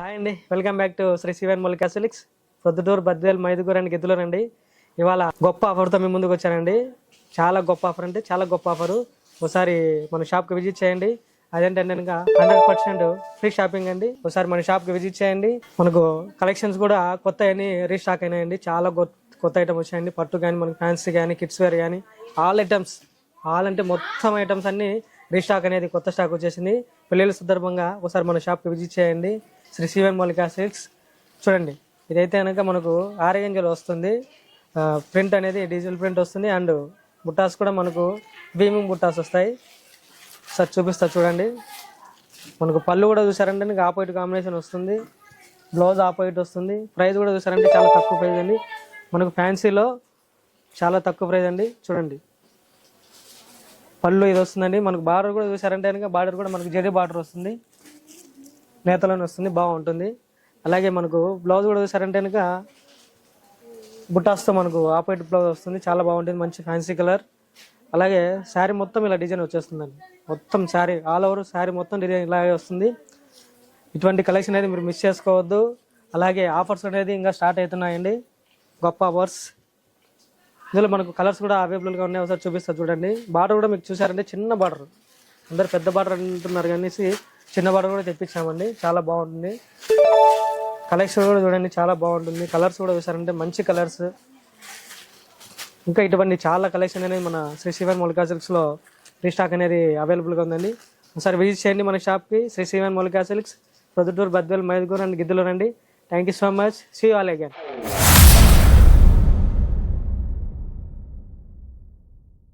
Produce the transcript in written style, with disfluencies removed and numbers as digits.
Hi అండి, welcome back to Shri Sivan Mallika silks, Proddatur, Badvel, Mydukur and గిద్దలూరండి. ఇవాళ గొప్ప ఆఫర్తో మీ ముందుకు వచ్చానండి. చాలా గొప్ప ఆఫర్ అంటే చాలా గొప్ప ఆఫరు. ఒకసారి మన షాప్కి విజిట్ చేయండి. అదేంటంటే 100% ఫ్రీ షాపింగ్ అండి. ఒకసారి మన షాప్కి విజిట్ చేయండి. మనకు కలెక్షన్స్ కూడా కొత్త అని రీస్టాక్ అయినాయండి. చాలా కొత్త ఐటమ్ వచ్చాయండి. పట్టు కానీ, మనకి ఫ్యాన్సీ కానీ, కిడ్స్ వేర్ కానీ, ఆల్ ఐటమ్స్, ఆల్ అంటే మొత్తం ఐటమ్స్ అన్ని రీస్టాక్ అనేది కొత్త స్టాక్ వచ్చేసింది. పెళ్ళిళ్ళ సందర్భంగా ఒకసారి మన షాప్కి విజిట్ చేయండి. శ్రీ శివన్ మల్లికా సిల్క్స్ చూడండి. ఇదైతే కనుక మనకు ఆరెంజ్లో వస్తుంది. ప్రింట్ అనేది డిజిటల్ ప్రింట్ వస్తుంది. అండ్ బుట్టాస్ కూడా మనకు వీవింగ్ బుట్టాస్ వస్తాయి. సార్ చూపిస్తా చూడండి. మనకు పళ్ళు కూడా చూసారంటే ఆపోజిట్ కాంబినేషన్ వస్తుంది. బ్లౌజ్ ఆపోజిట్ వస్తుంది. ప్రైస్ కూడా చూసారంటే చాలా తక్కువ ప్రైస్ అండి. మనకు ఫ్యాన్సీలో చాలా తక్కువ ప్రైస్ అండి. చూడండి, పళ్ళు ఇది వస్తుందండి. మనకు బార్డర్ కూడా చూసారంటే కనుక బార్డర్ కూడా మనకు జరీ బార్డర్ వస్తుంది, నేతలోనే వస్తుంది, బాగుంటుంది. అలాగే మనకు బ్లౌజ్ కూడా చూసారంటే కనుక బుట్టాస్తో మనకు ఆపోజిట్ బ్లౌజ్ వస్తుంది, చాలా బాగుంటుంది, మంచి ఫ్యాన్సీ కలర్. అలాగే శారీ మొత్తం ఇలా డిజైన్ వచ్చేస్తుందండి. మొత్తం శారీ ఆల్ ఓవర్ శారీ మొత్తం డిజైన్ ఇలాగే వస్తుంది. ఇటువంటి కలెక్షన్ అనేది మీరు మిస్ చేసుకోవద్దు. అలాగే ఆఫర్స్ అనేది ఇంకా స్టార్ట్ అవుతున్నాయండి, గొప్ప ఆఫర్స్. ఇందులో మనకు కలర్స్ కూడా అవైలబుల్గా ఉన్నాయి. ఒకసారి చూపిస్తా చూడండి. బార్డర్ కూడా మీకు చూసారంటే చిన్న బార్డర్, అందరు పెద్ద బార్డర్ అంటున్నారు కానీ చిన్న బార్డర్ కూడా తెప్పించామండి. చాలా బాగుంటుంది. కలెక్షన్ కూడా చూడండి, చాలా బాగుంటుంది. కలర్స్ కూడా చూసారంటే మంచి కలర్స్. ఇంకా ఇటువంటి చాలా కలెక్షన్ అనేది మన శ్రీ శివన్ మల్లికా సిల్క్స్లో రీస్టాక్ అనేది అవైలబుల్గా ఉందండి. ఒకసారి విజిట్ చేయండి మన షాప్కి. శ్రీ శివన్ మల్లికా సిల్క్స్, ప్రొద్దుటూరు, బద్వేల్, మైదుగూరు అండ్ గిద్దలూరు అండి. Thank you so much. See you all again.